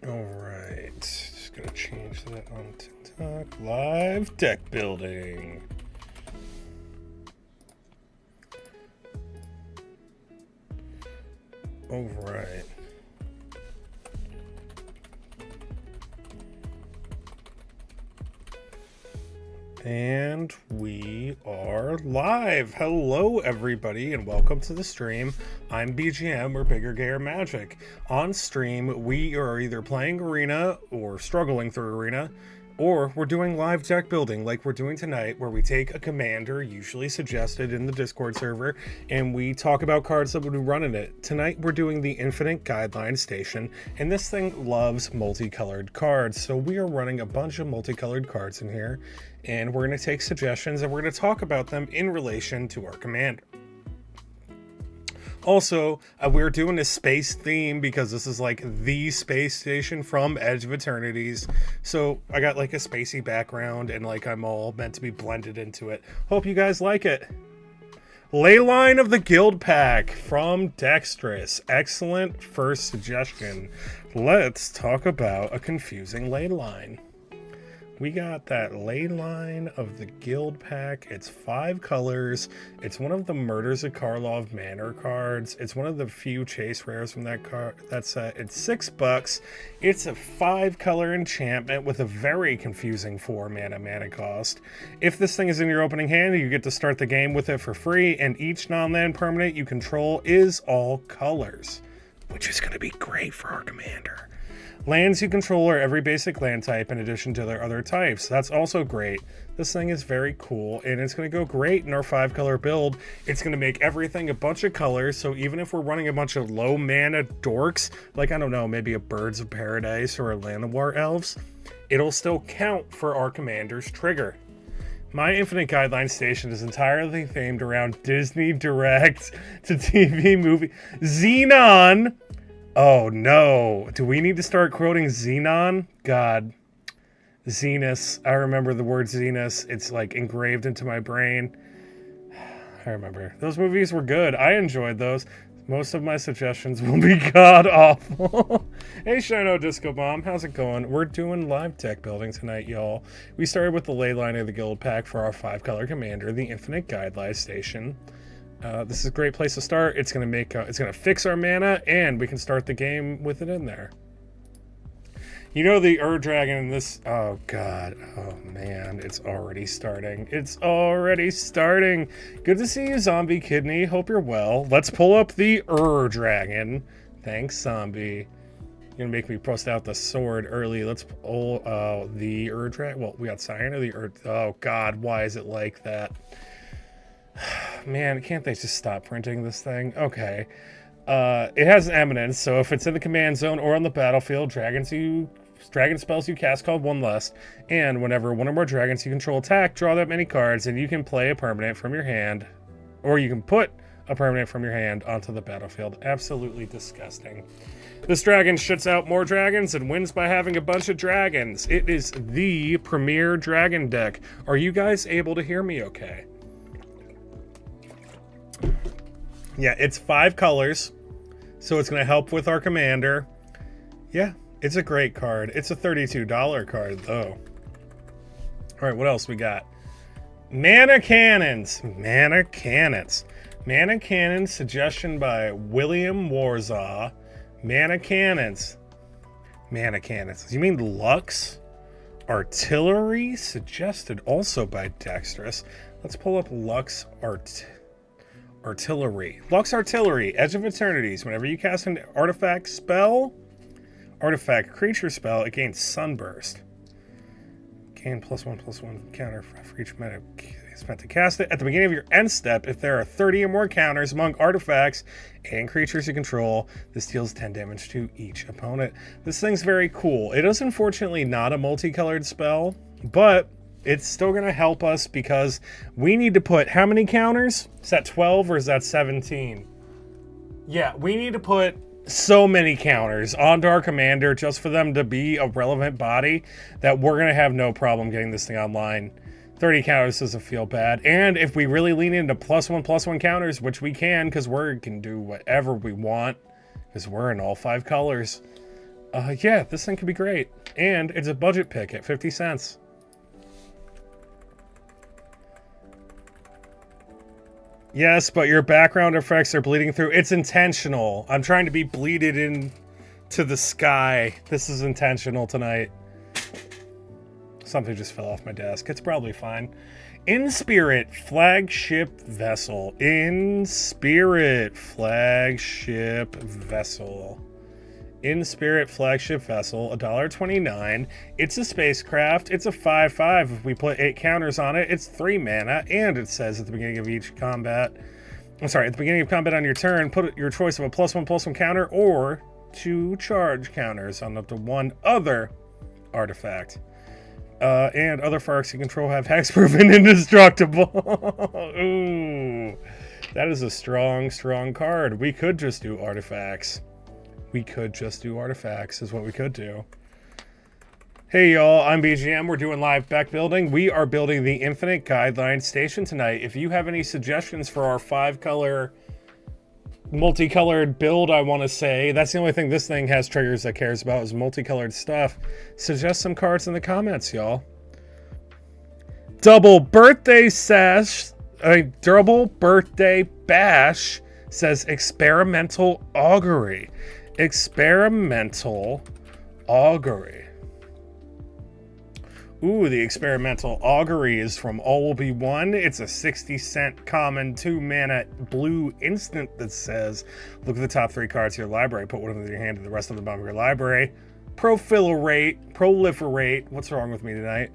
All right, just gonna change that on TikTok. Live deck building. All right. And we are live. Hello, everybody, and welcome to the stream. I'm BGM, or Bigger Gayer Magic. On stream, we are either playing Arena or struggling through Arena, or we're doing live deck building like we're doing tonight, where we take a commander, usually suggested in the Discord server, and we talk about cards that would be running it. Tonight, we're doing the Infinite Guideline Station, and this thing loves multicolored cards, so we are running a bunch of multicolored cards in here, and we're going to take suggestions, and we're going to talk about them in relation to our commander. Also, we're doing a space theme because this is like the space station from Edge of Eternities. So I got like a spacey background and like I'm all meant to be blended into it. Hope you guys like it. Leyline of the Guild Pack from Dexterous. Excellent first suggestion. Let's talk about a confusing leyline. We got that Leyline of the Guild Pack. It's 5 colors. It's one of the Murders of Karlov Manor cards. It's one of the few chase rares from that card. That's it's $6. It's a 5-color enchantment with a very confusing 4 mana cost. If this thing is in your opening hand, you get to start the game with it for free, and each non-land permanent you control is all colors, which is going to be great for our commander. Lands you control are every basic land type in addition to their other types. That's also great. This thing is very cool, and it's going to go great in our 5-color build. It's going to make everything a bunch of colors, so even if we're running a bunch of low mana dorks, like, I don't know, maybe a Birds of Paradise or a Llanowar Elves, it'll still count for our commander's trigger. My Infinite Guideline Station is entirely themed around Disney Direct to TV movie Xenon. Oh no, do we need to start quoting Xenon? God, Xenos. I remember the word Xenos. It's like engraved into my brain. I remember. Those movies were good. I enjoyed those. Most of my suggestions will be god awful. Hey Shino Disco Bomb, how's it going? We're doing live deck building tonight, y'all. We started with the Leyline of the Guild Pack for our 5-color commander, the Infinite Guideline Station. This is a great place to start. It's gonna make it's gonna fix our mana, and we can start the game with it in there. You know the Dragon in this. Oh god. Oh man. It's already starting. It's already starting. Good to see you, Zombie Kidney. Hope you're well. Let's pull up the Dragon. Thanks, Zombie. You're gonna make me post out the sword early. Let's pull the Dragon. Well, we got Scion of the Oh god. Why is it like that? Man, can't they just stop printing this thing? Okay. It has eminence, so if it's in the command zone or on the battlefield, dragon spells you cast called 1 less, and whenever one or more dragons you control attack, draw that many cards, and you can play a permanent from your hand, or you can put a permanent from your hand onto the battlefield. Absolutely disgusting. This dragon shoots out more dragons and wins by having a bunch of dragons. It is the premier dragon deck. Are you guys able to hear me okay? Yeah, it's 5 colors, so it's going to help with our commander. Yeah, it's a great card. It's a $32 card, though. All right, what else we got? Mana Cannons. Mana Cannons. Mana Cannons, suggestion by William Warzaw. Mana Cannons. Mana Cannons. You mean Lux? Artillery, suggested also by Dexterous. Let's pull up Lux Artillery. Lux Artillery, Edge of Eternities. Whenever you cast an artifact creature spell, it gains Sunburst. Gain +1/+1 counter for each mana spent to cast it. At the beginning of your end step, if there are 30 or more counters among artifacts and creatures you control, this deals 10 damage to each opponent. This thing's very cool. It is unfortunately not a multicolored spell, but it's still going to help us because we need to put how many counters? Is that 12 or is that 17? Yeah, we need to put so many counters onto our commander just for them to be a relevant body that we're going to have no problem getting this thing online. 30 counters doesn't feel bad. And if we really lean into +1/+1 counters, which we can because we can do whatever we want because we're in all 5 colors. Yeah, this thing could be great. And it's a budget pick at 50 cents. Yes, but your background effects are bleeding through. It's intentional. I'm trying to be bleeded in to the sky. This is intentional tonight. Something just fell off my desk. It's probably fine. In Spirit flagship vessel. In Spirit flagship vessel. In Spirit flagship vessel, $1.29. It's a spacecraft. It's a 5/5. If we put 8 counters on it, it's 3 mana. And it says at the beginning of each combat, at the beginning of combat on your turn, put your choice of a +1/+1 counter or 2 charge counters on up to 1 other artifact. And other arcs you control have hexproof and indestructible. Ooh, that is a strong, strong card. We could just do artifacts. We could just do artifacts is what we could do. Hey y'all, I'm BGM. We're doing live deck building. We are building the Infinite Guideline Station tonight. If you have any suggestions for our 5-color multicolored build, I want to say, that's the only thing this thing has triggers that cares about is multicolored stuff. Suggest some cards in the comments, y'all. Double Birthday Bash says Experimental Augury. Experimental Augury. Ooh, the Experimental Augury is from All Will Be One. It's a 60-cent common 2-mana blue instant that says, look at the top 3 cards of your library, put one of them in your hand and the rest of the bottom of your library. Proliferate. What's wrong with me tonight?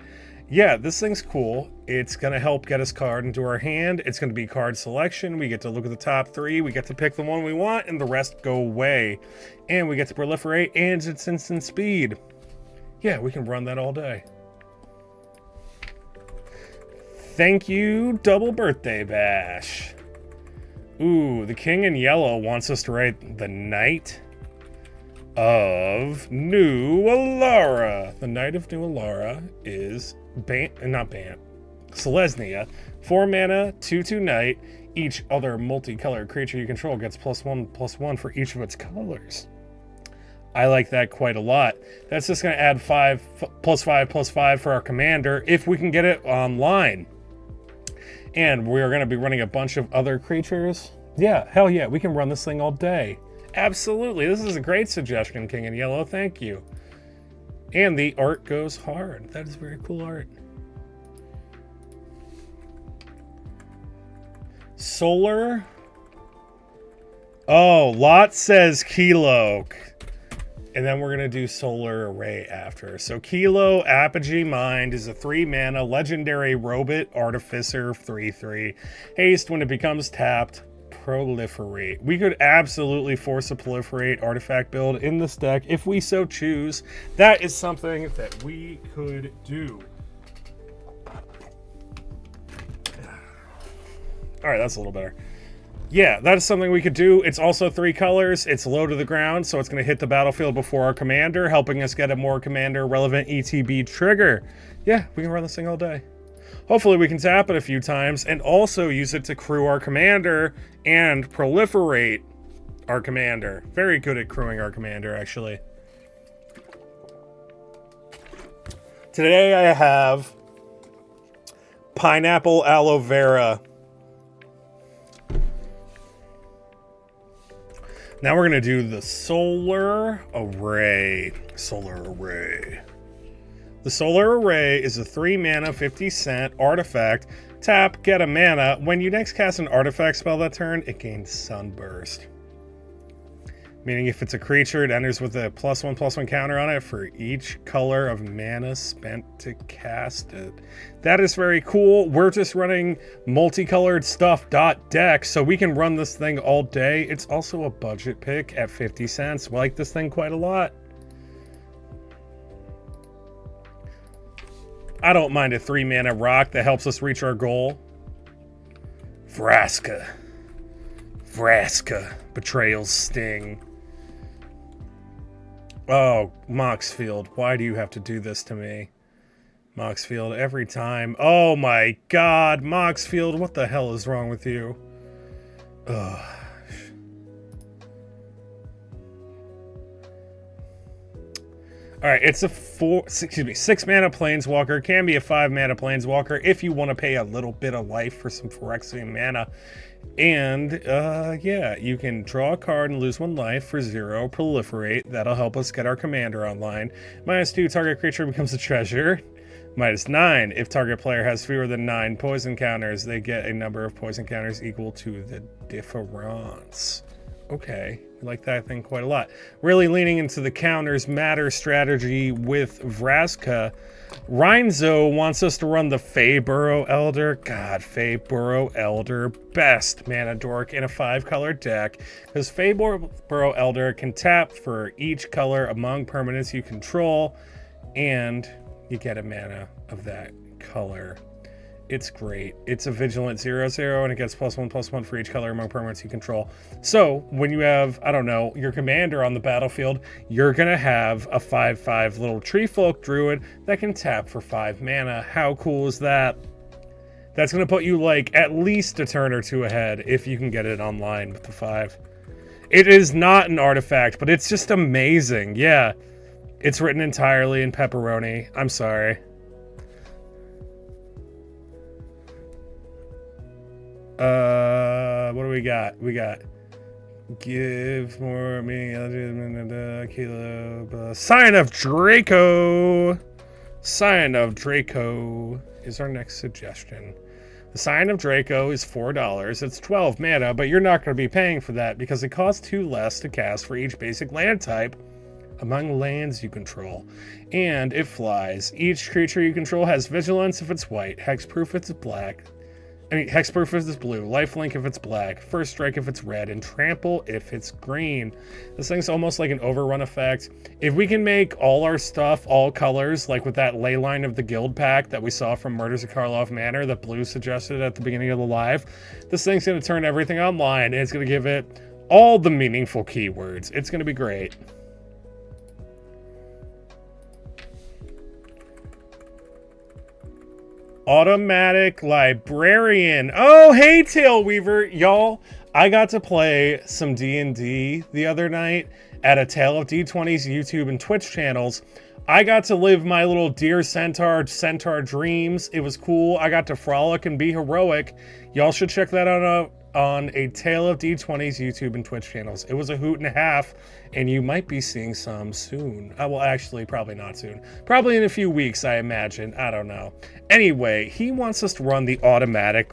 Yeah, this thing's cool. It's going to help get us card into our hand. It's going to be card selection. We get to look at the top 3. We get to pick the one we want, and the rest go away. And we get to proliferate, and it's instant speed. Yeah, we can run that all day. Thank you, Double Birthday Bash. Ooh, the King in Yellow wants us to write the Knight of New Alara. The Knight of New Alara is Selesnya. 4 mana, 2/2 Knight. Each other multicolored creature you control gets +1/+1 for each of its colors. I like that quite a lot. That's just going to add 5/5/5 for our commander if we can get it online. And we're going to be running a bunch of other creatures. Yeah, hell yeah, we can run this thing all day. Absolutely, this is a great suggestion, King in Yellow, thank you. And the art goes hard. That is very cool art. Solar. Oh, Lot says Kilo. And then we're going to do Solar Array after. So Kilo Apogee Mind is a 3-mana legendary robot artificer 3/3. Haste when it becomes tapped. Proliferate. We could absolutely force a proliferate artifact build in this deck if we so choose. That is something that we could do. All right, that's a little better. Yeah, that is something we could do. It's also 3 colors. It's low to the ground, so it's going to hit the battlefield before our commander, helping us get a more commander-relevant ETB trigger. Yeah, we can run this thing all day. Hopefully we can tap it a few times and also use it to crew our commander and proliferate our commander. Very good at crewing our commander, actually. Today I have pineapple aloe vera. Now we're going to do the Solar Array. Solar Array. The Solar Array is a 3-mana, 50-cent artifact. Tap, get a mana. When you next cast an artifact spell that turn, it gains Sunburst. Meaning if it's a creature, it enters with a +1/+1 counter on it for each color of mana spent to cast it. That is very cool. We're just running multicolored stuff .deck, so we can run this thing all day. It's also a budget pick at 50 cents. We like this thing quite a lot. I don't mind a 3-mana rock that helps us reach our goal. Vraska. Betrayal's Sting. Oh, Moxfield, why do you have to do this to me? Moxfield, every time. Oh my god, Moxfield, what the hell is wrong with you? Ugh. All right, it's a 6 mana planeswalker. Can be a 5 mana planeswalker if you want to pay a little bit of life for some Phyrexian mana. And yeah, you can draw a card and lose 1 life for 0. Proliferate. That'll help us get our commander online. -2, target creature becomes a treasure. -9, if target player has fewer than 9 poison counters, they get a number of poison counters equal to the difference. Okay, I like that thing quite a lot. Really leaning into the counters matter strategy with Vraska. Rhinzo wants us to run the Feyburrow Elder. God, Feyburrow Elder, best mana dork in a 5-color deck. Because Feyburrow Elder can tap for each color among permanents you control, and you get a mana of that color. It's great. It's a vigilant 0/0, and it gets +1/+1 for each color among permanents you control. So when you have, I don't know, your commander on the battlefield, you're gonna have a 5/5 little tree folk druid that can tap for 5 mana. How cool is that? That's gonna put you like at least a turn or 2 ahead if you can get it online with the 5. It is not an artifact, but it's just amazing. Yeah, it's written entirely in pepperoni. I'm sorry. What do we got? We got give more meaning kilo. Sign of Draco. Sign of Draco is our next suggestion. The Sign of Draco is $4. It's 12 mana, but you're not going to be paying for that because it costs 2 less to cast for each basic land type among lands you control. And it flies. Each creature you control has vigilance if it's white, hexproof if it's black. Hexproof if it's blue, lifelink if it's black, first strike if it's red, and trample if it's green. This thing's almost like an overrun effect. If we can make all our stuff all colors, like with that Leyline of the Guild pack that we saw from Murders of Karlov Manor that Blue suggested at the beginning of the live, this thing's going to turn everything online, and it's going to give it all the meaningful keywords. It's going to be great. Automatic Librarian. Oh, hey, Tailweaver. Y'all, I got to play some D&D the other night at a Tale of D20's YouTube and Twitch channels. I got to live my little Dear Centaur dreams. It was cool. I got to frolic and be heroic. Y'all should check that out on a Tale of D20's YouTube and Twitch channels. It was a hoot and a half, and you might be seeing some soon. Well, actually, probably not soon. Probably in a few weeks, I imagine. I don't know. Anyway, he wants us to run the Automatic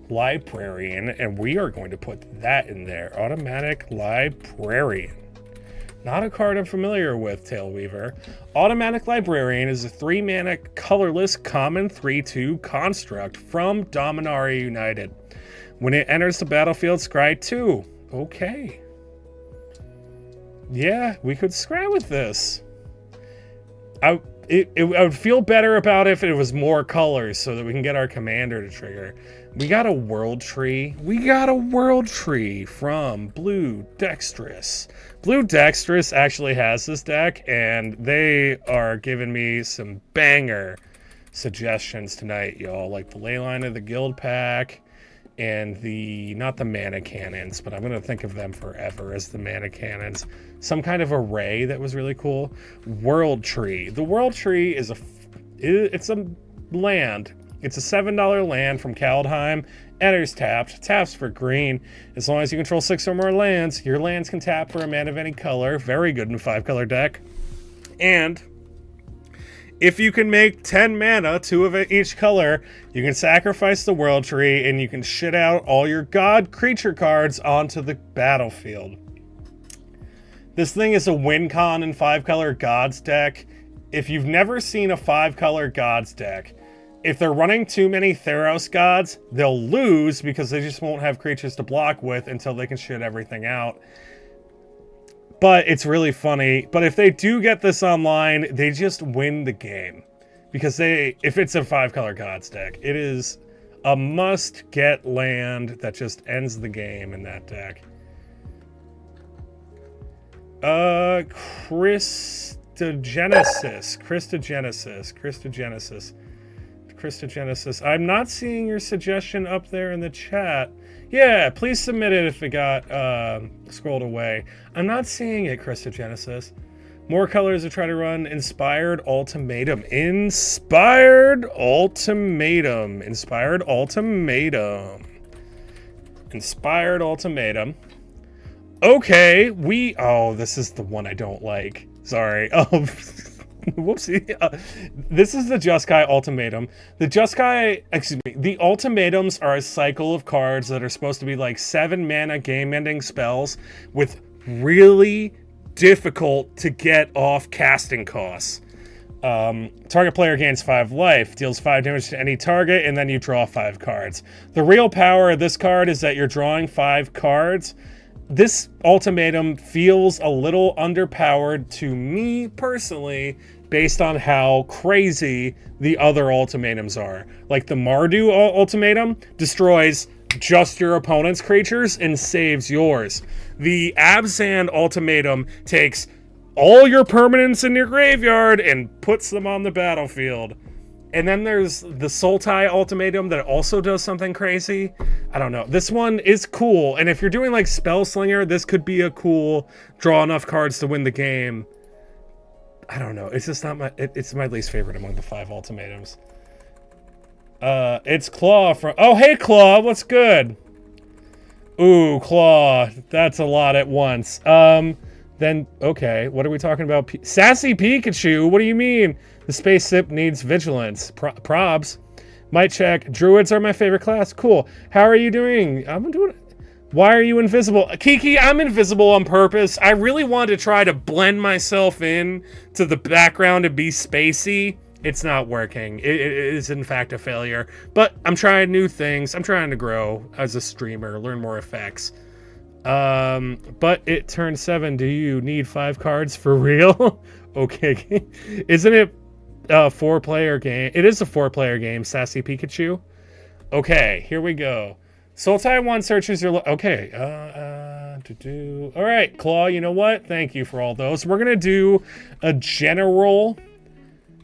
Librarian, and we are going to put that in there. Automatic Librarian. Not a card I'm familiar with, Tailweaver. Automatic Librarian is a 3-mana colorless common 3/2 construct from Dominaria United. When it enters the battlefield, scry 2. Okay. Yeah, we could scry with this. I would feel better about it if it was more colors so that we can get our commander to trigger. We got a World Tree. We got a World Tree from Blue Dexterous. Blue Dexterous actually has this deck, and they are giving me some banger suggestions tonight, y'all. Like the Leyline of the Guild pack. And not the mana cannons, but I'm going to think of them forever as the mana cannons. Some kind of array that was really cool. World Tree. The World Tree is it's a land. It's a $7 land from Kaldheim. Enters tapped. Taps for green. As long as you control 6 or more lands, your lands can tap for a mana of any color. Very good in a 5-color deck. And if you can make 10 mana, 2 of each color, you can sacrifice the World Tree and you can shit out all your god creature cards onto the battlefield. This thing is a win con in 5-color gods deck. If you've never seen a 5-color gods deck, if they're running too many Theros gods, they'll lose because they just won't have creatures to block with until they can shit everything out. But it's really funny. But if they do get this online, they just win the game. Because if it's a 5-color gods deck, it is a must-get land that just ends the game in that deck. Christogenesis. I'm not seeing your suggestion up there in the chat. Yeah, please submit it if it got scrolled away. I'm not seeing it, Christogenesis. More colors to try to run. Inspired Ultimatum. Inspired Ultimatum. Inspired Ultimatum. Inspired Ultimatum. Okay, oh, this is the one I don't like. Sorry. Oh, whoopsie. This is the Jeskai Ultimatum. The Jeskai, excuse me, the Ultimatums are a cycle of cards that are supposed to be like 7 mana game-ending spells with really difficult to get off casting costs. Target player gains 5 life, deals 5 damage to any target, and then you draw 5 cards. The real power of this card is that you're drawing 5 cards. This ultimatum feels a little underpowered to me personally, based on how crazy the other ultimatums are. Like the Mardu ultimatum destroys just your opponent's creatures and saves yours. The Abzan ultimatum takes all your permanents in your graveyard and puts them on the battlefield. And then there's the Sultai ultimatum that also does something crazy. I don't know. This one is cool. And if you're doing like Spellslinger, this could be a cool draw enough cards to win the game. I don't know. It's just not my... It's my least favorite among the 5 ultimatums. It's Claw from... Oh, hey, Claw. What's good? Ooh, Claw. That's a lot at once. Then, okay. What are we talking about? Sassy Pikachu? What do you mean? The space sip needs vigilance. Probs. Might check. Druids are my favorite class. Cool. How are you doing? I'm doing... Why are you invisible? Kiki, I'm invisible on purpose. I really wanted to try to blend myself in to the background and be spacey. It's not working. It is, in fact, a failure. But I'm trying new things. I'm trying to grow as a streamer, learn more effects. But it turned 7. Do you need 5 cards for real? Okay. Isn't it a 4-player game? It is a 4-player game, Sassy Pikachu. Okay, here we go. Sultai 1 searches your... Okay. All right, Claw, you know what? Thank you for all those. We're going to do a General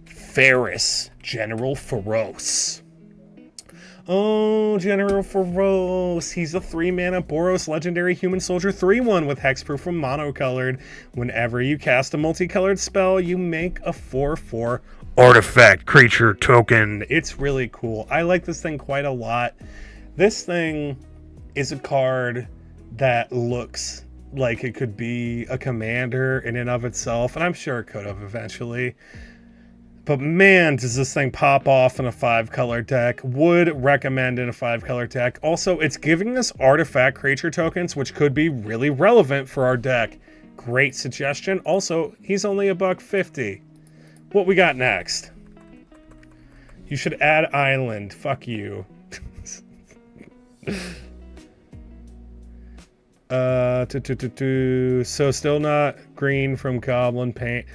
Ferris. General Feroce. Oh, General Feroce. He's a 3-mana Boros Legendary Human Soldier 3/1 with hexproof from monocolored. Whenever you cast a multicolored spell, you make a 4/4 artifact creature token. It's really cool. I like this thing quite a lot. This thing is a card that looks like it could be a commander in and of itself, and I'm sure it could have eventually. But man, does this thing pop off in a 5-color deck. Would recommend in a 5-color deck. Also, it's giving us artifact creature tokens, which could be really relevant for our deck. Great suggestion. Also, he's only $1.50. What we got next? You should add Island. Fuck you. So still not green from Goblin Paint.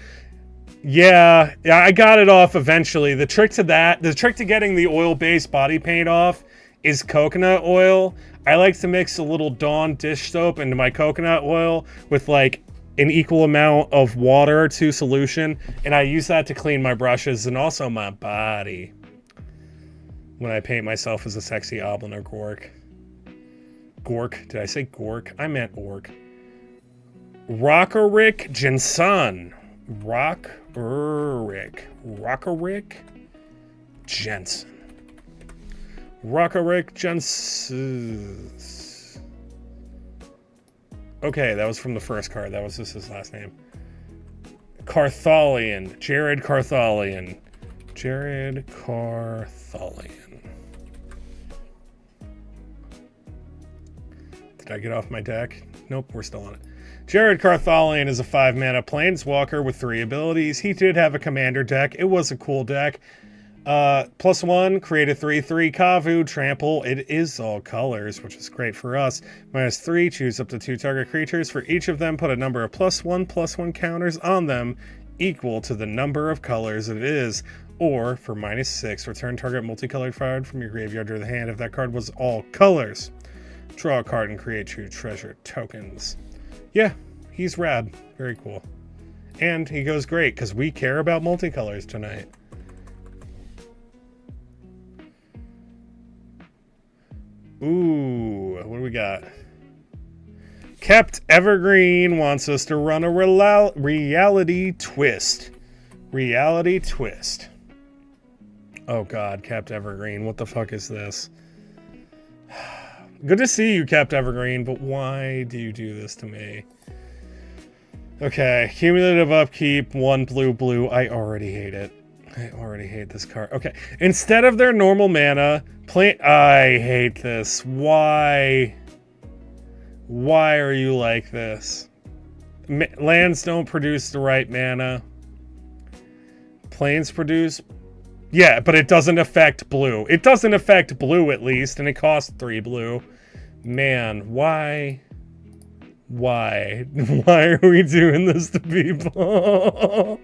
Yeah, I got it off eventually. The trick to getting the oil-based body paint off is coconut oil. I like to mix a little Dawn dish soap into my coconut oil with like an equal amount of water to solution, and I use that to clean my brushes and also my body when I paint myself as a sexy oblin or gork. Gork? Did I say gork? I meant orc. Rockerick Jensen. Rockerick Jensen. Rockerick Jensen. Okay, that was from the first card. That was just his last name. Carthalion. Jared Carthalion. Jared Carthalion. Did I get off my deck? Nope, we're still on it. Jared Carthalion is a 5-mana planeswalker with 3 abilities. He did have a commander deck. It was a cool deck. +1, create a 3/3 Kavu, trample. It is all colors, which is great for us. -3, choose up to 2 target creatures. For each of them, put a number of +1/+1 counters on them equal to the number of colors it is. Or, for -6, return target multicolored card from your graveyard to the hand if that card was all colors. Draw a card and create 2 treasure tokens. Yeah, he's rad. Very cool. And he goes great, because we care about multicolors tonight. Ooh, what do we got? Kept Evergreen wants us to run a reality twist. Reality twist. Oh God, Kept Evergreen, what the fuck is this? Good to see you, Kept Evergreen, but why do you do this to me? Okay, cumulative upkeep, 1 blue. I already hate it. I already hate this card. Okay, instead of their normal mana, I hate this. Why? Why are you like this? Lands don't produce the right mana. Planes produce... Yeah, but it doesn't affect blue. It doesn't affect blue, at least, and it costs 3 blue. Man, why? Why? Why are we doing this to people?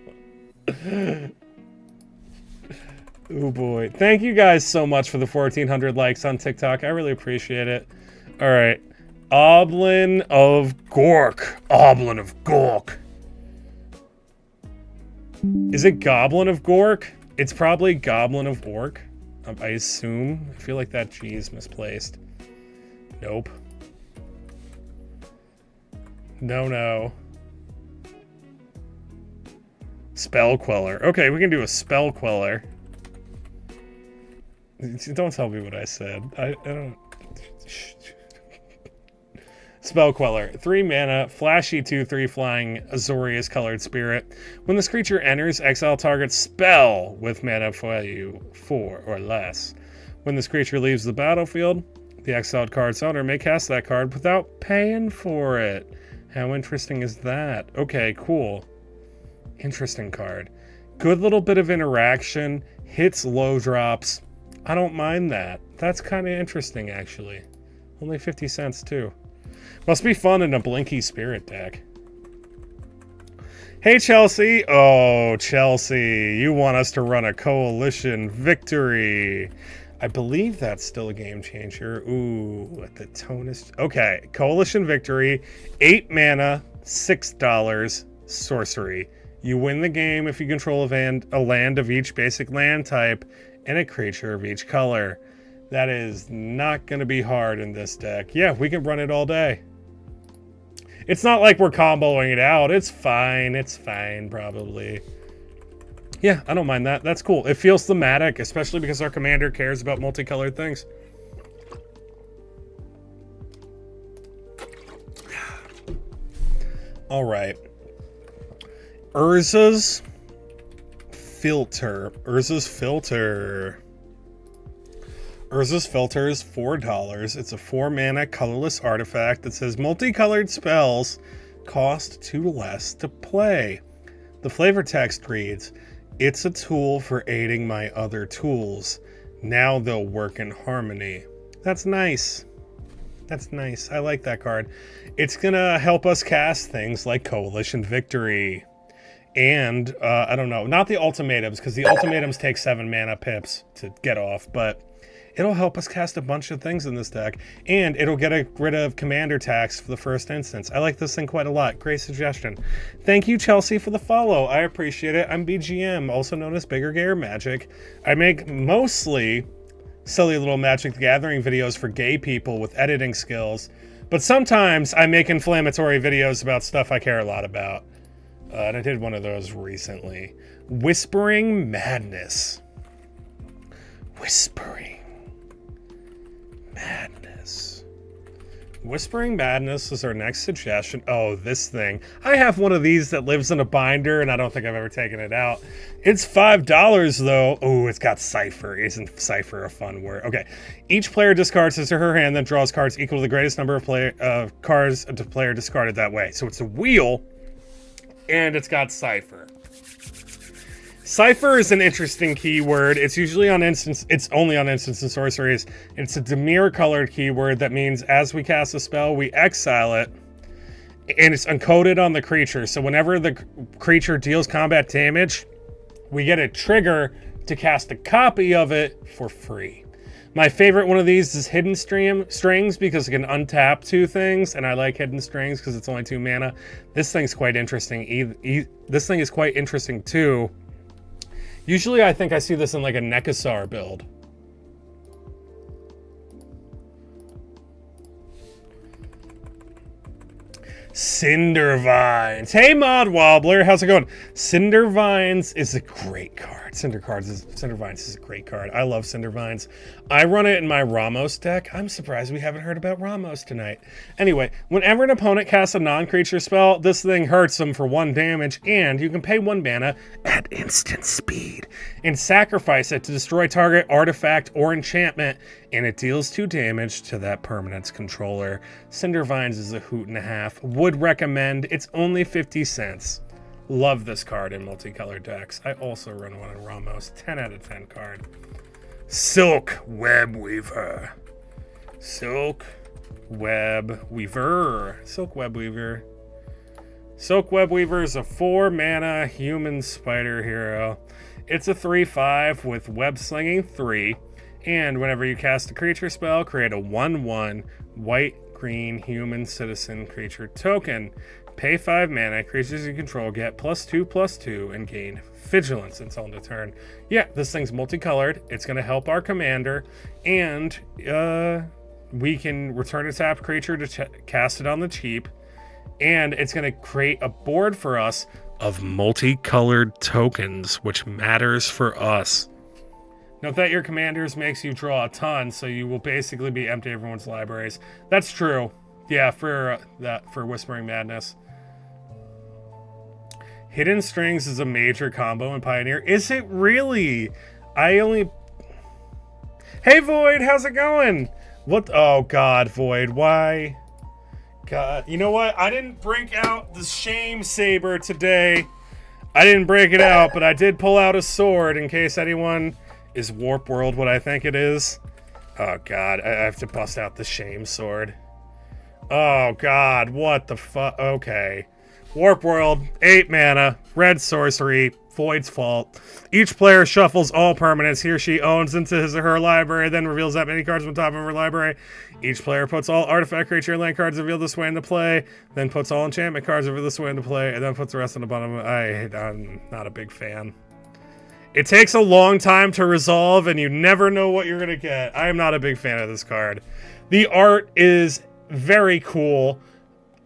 Oh boy. Thank you guys so much for the 1,400 likes on TikTok. I really appreciate it. All right. Oblin of Gork. Oblin of Gork. Is it Goblin of Gork? It's probably Goblin of Orc, I assume. I feel like that G is misplaced. Nope. No. Spell Queller. Okay, we can do a Spell Queller. Don't tell me what I said. I don't... Spell Queller. 3 mana, flashy 2/3 flying, Azorius colored spirit. When this creature enters, exile target spell with mana value 4 or less. When this creature leaves the battlefield, the exiled card's owner may cast that card without paying for it. How interesting is that? Okay, cool. Interesting card. Good little bit of interaction, hits low drops. I don't mind that. That's kind of interesting, actually. Only 50 cents, too. Must be fun in a Blinky Spirit deck. Hey, Chelsea. Oh, Chelsea. You want us to run a Coalition Victory. I believe that's still a game changer. Ooh, the tone is... Okay, Coalition Victory. 8 mana, $6, sorcery. You win the game if you control a land of each basic land type and a creature of each color. That is not going to be hard in this deck. Yeah, we can run it all day. It's not like we're comboing it out. It's fine. It's fine, probably. Yeah, I don't mind that. That's cool. It feels thematic, especially because our commander cares about multicolored things. All right. Urza's Filter. Urza's Filter. Urza's Filter is $4. It's a 4-mana colorless artifact that says multicolored spells cost 2 less to play. The flavor text reads, "It's a tool for aiding my other tools. Now they'll work in harmony." That's nice. That's nice. I like that card. It's gonna help us cast things like Coalition Victory. And, I don't know, not the ultimatums, because the ultimatums take 7 mana pips to get off, but it'll help us cast a bunch of things in this deck, and it'll get rid of commander tax for the first instance. I like this thing quite a lot. Great suggestion. Thank you, Chelsea, for the follow. I appreciate it. I'm BGM, also known as Bigger Gayer Magic. I make mostly silly little Magic the Gathering videos for gay people with editing skills, but sometimes I make inflammatory videos about stuff I care a lot about. And I did one of those recently. Whispering Madness. Whispering Madness. Whispering Madness is our next suggestion. Oh, this thing. I have one of these that lives in a binder, and I don't think I've ever taken it out. It's $5, though. Oh, it's got Cipher. Isn't Cipher a fun word? Okay. Each player discards his or her hand, then draws cards equal to the greatest number of cards a player discarded that way. So it's a wheel, and it's got Cipher. Cipher is an interesting keyword. It's usually on instance. It's only on instance and sorceries. It's a Dimir colored keyword that means as we cast a spell, we exile it, and it's encoded on the creature. So whenever the creature deals combat damage, we get a trigger to cast a copy of it for free. My favorite one of these is Hidden Strings because it can untap 2 things, and I like Hidden Strings because it's only 2 mana. This thing's quite interesting. This thing is quite interesting too. Usually I think I see this in like a Nekasar build. Cinder Vines. Hey, Mod Wobbler, how's it going? Cinder Vines is a great card. Cinder Vines is a great card. I love Cinder Vines. I run it in my Ramos deck. I'm surprised we haven't heard about Ramos tonight. Anyway, whenever an opponent casts a non-creature spell, this thing hurts them for 1 damage, and you can pay 1 mana at instant speed and sacrifice it to destroy target artifact or enchantment, and it deals 2 damage to that permanent's controller. Cinder Vines is a hoot and a half. Would recommend. It's only 50 cents. Love this card in multicolored decks. I also run one in Ramos. 10 out of 10 card. Silk Web Weaver. Silk Web Weaver. Silk Web Weaver. Silk Web Weaver is a 4-mana human spider hero. It's a 3/5 with web slinging 3. And whenever you cast a creature spell, create a 1/1 white-green human citizen creature token. Pay 5 mana, creatures you control get +2/+2 and gain vigilance until end of turn. Yeah, this thing's multicolored. It's going to help our commander, and we can return a tapped creature to cast it on the cheap, and it's going to create a board for us of multicolored tokens, which matters for us. Note that your commanders makes you draw a ton, so you will basically be empty everyone's libraries. That's true. Yeah, for Whispering Madness. Hidden Strings is a major combo in Pioneer. Is it really? Hey, Void, how's it going? What? Oh, God, Void, why? God, you know what? I didn't break out the Shame Saber today. I didn't break it out, but I did pull out a sword in case anyone is Warp World what I think it is. Oh, God, I have to bust out the Shame Sword. Oh, God, what the fuck? Okay. Warp World, 8 mana, red sorcery, Void's Fault. Each player shuffles all permanents he or she owns into his or her library, then reveals that many cards from the top of her library. Each player puts all artifact, creature, and land cards revealed this way into play, then puts all enchantment cards revealed this way into play, and then puts the rest on the bottom. I'm not a big fan. It takes a long time to resolve, and you never know what you're going to get. I am not a big fan of this card. The art is very cool.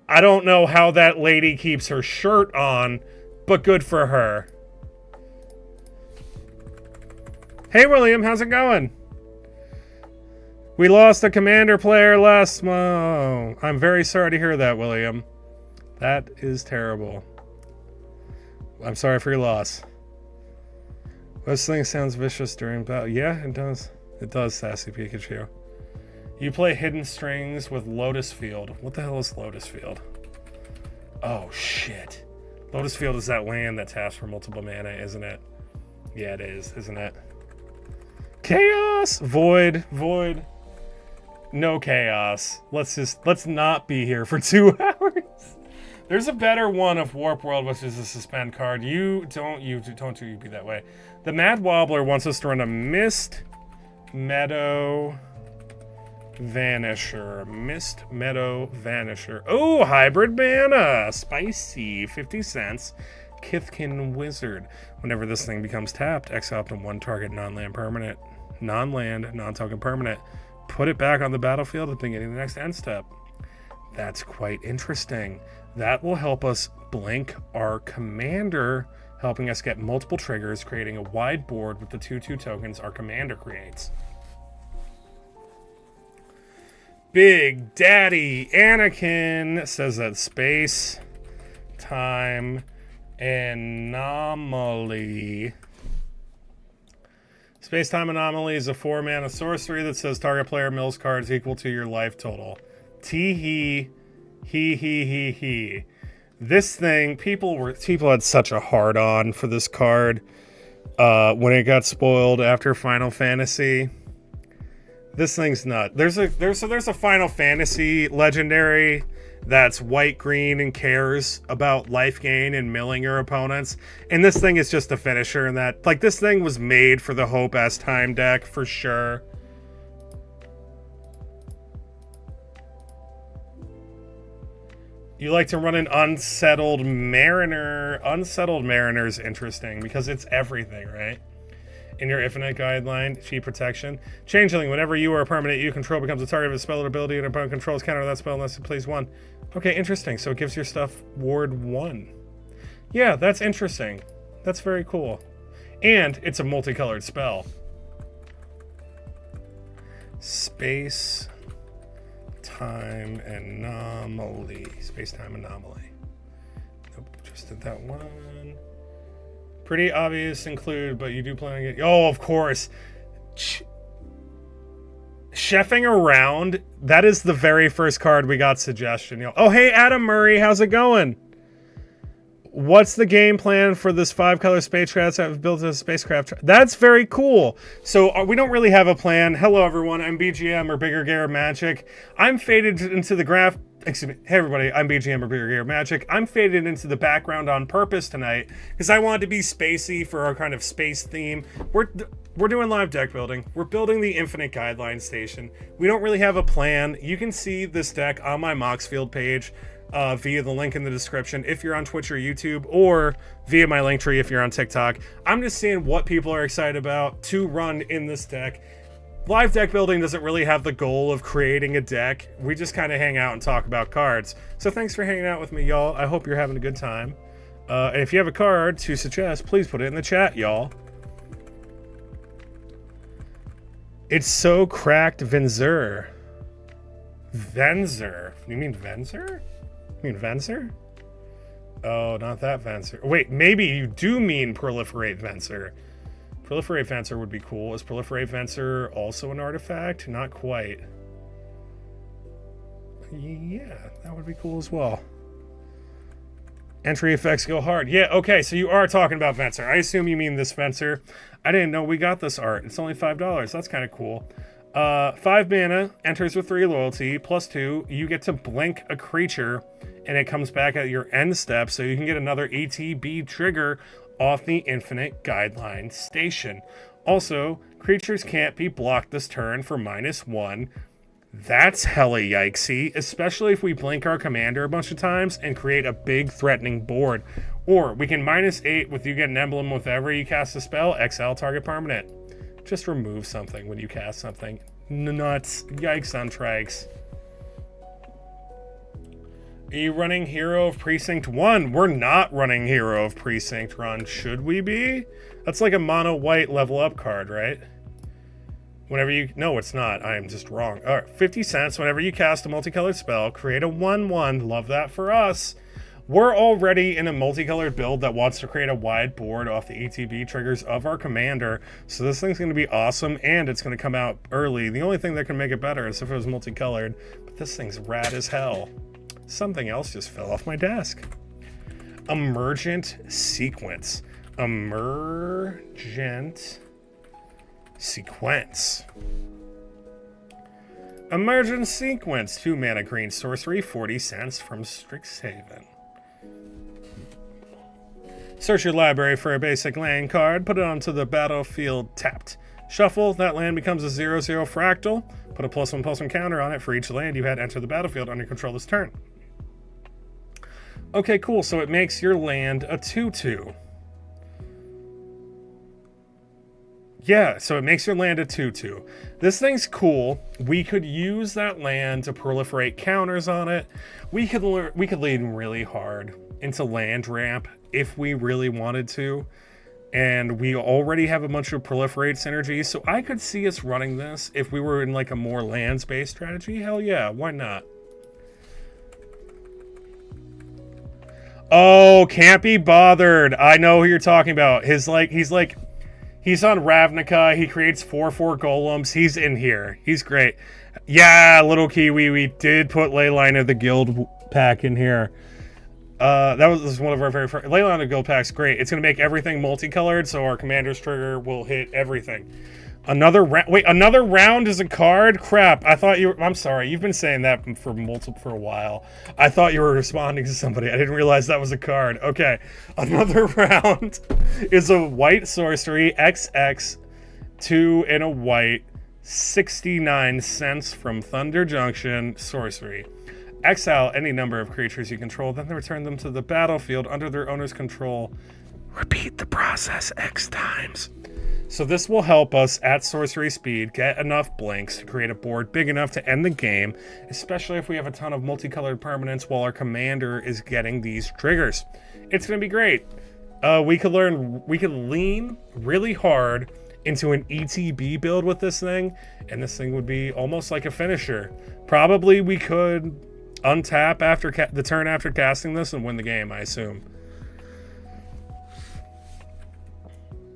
I don't know how that lady keeps her shirt on, but good for her. Hey, William, how's it going? We lost a commander player last month. I'm very sorry to hear that, William. That is terrible. I'm sorry for your loss. This thing sounds vicious during battle. Yeah, it does. It does, Sassy Pikachu. You play Hidden Strings with Lotus Field. What the hell is Lotus Field? Oh, shit. Lotus Field is that land that taps for multiple mana, isn't it? Yeah, it is, isn't it? Chaos! Void. No chaos. Let's not be here for 2 hours. There's a better one of Warp World, which is a suspend card. Don't you be that way. The Mad Wobbler wants us to run a Mist Meadow Vanisher. Mist Meadow Vanisher. Oh, hybrid mana. Spicy. 50 cents. Kithkin Wizard. Whenever this thing becomes tapped, exile up to 1 target non-land permanent. Non-land, non-token permanent. Put it back on the battlefield at the beginning of the next end step. That's quite interesting. That will help us blink our commander, helping us get multiple triggers, creating a wide board with the 2/2 tokens our commander creates. Big Daddy Anakin says that space time anomaly. Space-time anomaly is a 4-mana sorcery that says target player mills cards equal to your life total. Tee-hee. He. This thing, people had such a hard-on for this card when it got spoiled after Final Fantasy. This thing's nut. There's a Final Fantasy legendary that's white-green and cares about life gain and milling your opponents. And this thing is just a finisher in that. Like, this thing was made for the Hope as Time deck for sure. You like to run an Unsettled Mariner. Unsettled Mariner's interesting because it's everything, right? in your Infinite Guideline Sheet Protection. Changeling, whenever you or a permanent you control becomes a target of a spell or ability and opponent controls counter that spell unless it plays 1. Okay, interesting. So it gives your stuff ward 1. Yeah, that's interesting. That's very cool. And it's a multicolored spell. Space Time Anomaly. Space Time Anomaly. Nope, just did that one. Pretty obvious include, but you do plan on getting... Oh, of course. Chefing around. That is the very first card we got suggestion. Oh, hey, Adam Murray. How's it going? What's the game plan for this 5-color spacecraft that have built a spacecraft? That's very cool. So we don't really have a plan. Hello, everyone. I'm BGM or Bigger Gear Magic. I'm faded into the graph. Excuse me. Hey, everybody. I'm BGM or Bigger Gear Magic. I'm faded into the background on purpose tonight because I wanted to be spacey for our kind of space theme. We're doing live deck building. We're building the Infinite Guideline Station. We don't really have a plan. You can see this deck on my Moxfield page. Via the link in the description if you're on Twitch or YouTube, or via my link tree if you're on TikTok. I'm just seeing what people are excited about to run in this deck. Live deck building doesn't really have the goal of creating a deck. We just kind of hang out and talk about cards. So thanks for hanging out with me, y'all. I hope you're having a good time. And if you have a card to suggest, please put it in the chat, y'all. It's so cracked, Venzer. Venzer? You mean Venzer? You mean Venser? Oh, not that Venser. Wait, maybe you do mean Proliferate Venser. Proliferate Venser would be cool. Is Proliferate Venser also an artifact? Not quite. Yeah, that would be cool as well. Entry effects go hard. Yeah, okay, so you are talking about Venser. I assume you mean this Venser. I didn't know we got this art. It's only $5. That's kind of cool. 5 mana, enters with 3 loyalty, +2. You get to blink a creature, and it comes back at your end step, so you can get another ATB trigger off the Infinite Guideline Station. Also, creatures can't be blocked this turn for -1. That's hella yikesy, especially if we blink our commander a bunch of times and create a big threatening board. Or we can -8 with you get an emblem whenever you cast a spell, exile target permanent. Just remove something when you cast something. Nuts. Yikes on trikes. Are you running Hero of Precinct 1? We're not running Hero of Precinct Run. Should we be? That's like a mono white level up card, right? Whenever you... No, it's not. I am just wrong. All right, 50 cents. Whenever you cast a multicolored spell, create a 1/1. Love that for us. We're already in a multicolored build that wants to create a wide board off the ATB triggers of our commander. So this thing's going to be awesome, and it's going to come out early. The only thing that can make it better is if it was multicolored. But this thing's rad as hell. Something else just fell off my desk. Emergent Sequence. Emergent Sequence. Emergent Sequence. 2 mana green sorcery, 40 cents from Strixhaven. Search your library for a basic land card, put it onto the battlefield tapped. Shuffle, that land becomes a 0/0 fractal. Put a +1/+1 counter on it for each land you had enter the battlefield under control this turn. Okay, cool, so it makes your land a 2/2. Yeah, so it makes your land a 2/2. This thing's cool. We could use that land to proliferate counters on it. We could lean really hard into land ramp if we really wanted to. And we already have a bunch of proliferate synergies, so I could see us running this if we were in like a more lands-based strategy. Hell yeah, why not? Oh, can't be bothered. I know who you're talking about. He's on Ravnica. He creates 4/4 golems. He's in here. He's great. Yeah, little Kiwi. We did put Leyline of the Guild pack in here. This was one of our very first. Leyline of the Guild pack's great. It's going to make everything multicolored, so our commander's trigger will hit everything. Another round is a card? Crap. I thought you were... I'm sorry. You've been saying that for a while. I thought you were responding to somebody. I didn't realize that was a card. Okay. Another round is a white sorcery, XX, 2 and a white, 69 cents from Thunder Junction sorcery. Exile any number of creatures you control, then return them to the battlefield under their owner's control. Repeat the process X times. So this will help us at sorcery speed get enough blinks to create a board big enough to end the game, especially if we have a ton of multicolored permanents while our commander is getting these triggers. It's going to be great. We could lean really hard into an ETB build with this thing, and this thing would be almost like a finisher. Probably we could untap after the turn after casting this and win the game, I assume.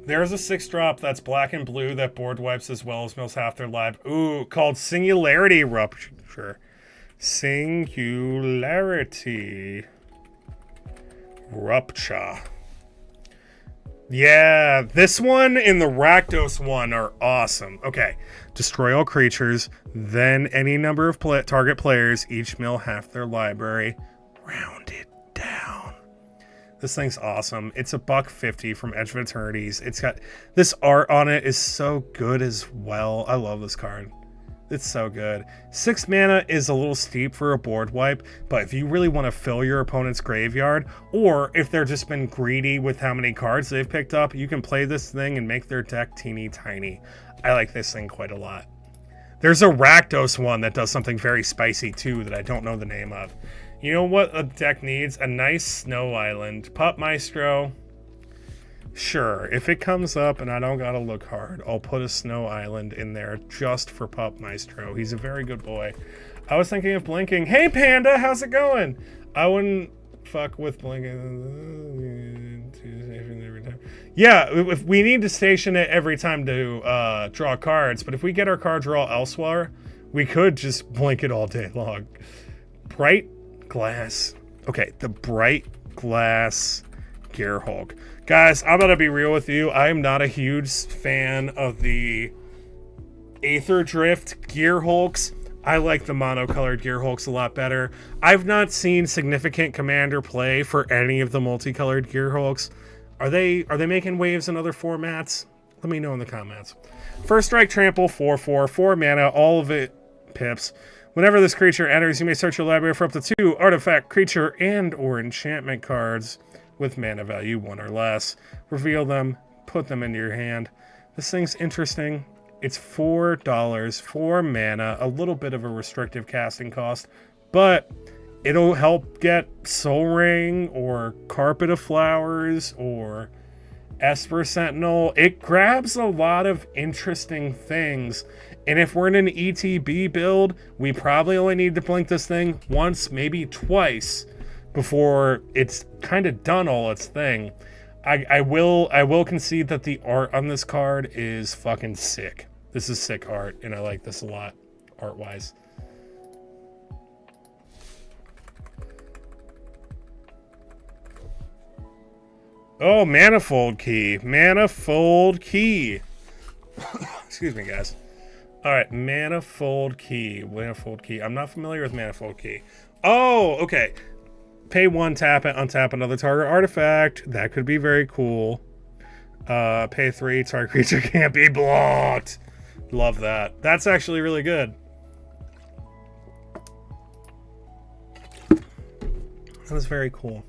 There's a 6-drop that's black and blue that board wipes as well as mills half their life. Ooh, called Singularity Rupture. Singularity Rupture. Yeah, this one and the Rakdos one are awesome. Okay, destroy all creatures, then any number of target players, each mill half their library. Round it down. This thing's awesome. It's $150 from Edge of Eternities. It's got this art on it is so good as well. I love this card. It's so good. 6 mana is a little steep for a board wipe, but if you really want to fill your opponent's graveyard, or if they're just been greedy with how many cards they've picked up, you can play this thing and make their deck teeny tiny. I like this thing quite a lot. There's a Rakdos one that does something very spicy too that I don't know the name of. You know what a deck needs? A nice snow island. Pup Maestro. Sure, if it comes up and I don't gotta look hard, I'll put a snow island in there just for Pup Maestro. He's a very good boy. I was thinking of blinking. Hey Panda, how's it going? I wouldn't fuck with blinking. Yeah, if we need to station it every time to draw cards, but if we get our card draw elsewhere, we could just blink it all day long. Bright Glass. Okay, the Bright Glass Gearhulk. Guys, I'm gonna be real with you. I am not a huge fan of the Aether Drift Gearhulks. I like the monocolored Gearhulks a lot better. I've not seen significant commander play for any of the multicolored Gearhulks. Are they making waves in other formats? Let me know in the comments. First strike, trample, 4/4, 4 mana, all of it pips. Whenever this creature enters, you may search your library for up to 2 artifact, creature, and or enchantment cards with mana value 1 or less. Reveal them, put them into your hand. This thing's interesting. It's $4, 4 mana, a little bit of a restrictive casting cost, but it'll help get Soul Ring or Carpet of Flowers or Esper Sentinel. It grabs a lot of interesting things, and if we're in an ETB build, we probably only need to blink this thing once, maybe twice, before it's kind of done all its thing. I will concede that the art on this card is fucking sick. This is sick art, and I like this a lot, art-wise. Oh, Manifold Key. Manifold Key. Excuse me, guys. All right, Manifold Key. Manifold Key. I'm not familiar with Manifold Key. Oh, okay. Pay 1, tap it, untap another target artifact. That could be very cool. Pay 3, target creature can't be blocked. Love that. That's actually really good. That is very cool.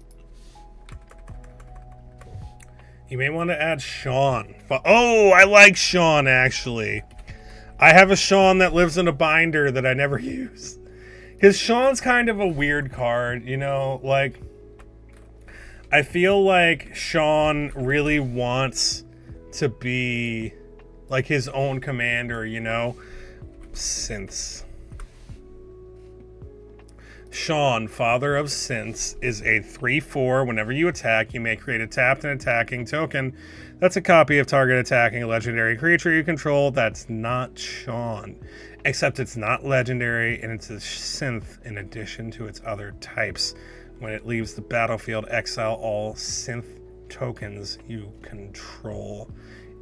You may want to add Sean. Oh, I like Sean, actually. I have a Sean that lives in a binder that I never use. Because Sean's kind of a weird card, you know? Like, I feel like Sean really wants to be, like, his own commander, you know? Synths. Sean, Father of Synths, is a 3/4. Whenever you attack, you may create a tapped and attacking token. That's a copy of target attacking legendary creature you control. That's not Sean. Except it's not legendary, and it's a synth in addition to its other types. When it leaves the battlefield, exile all synth tokens you control.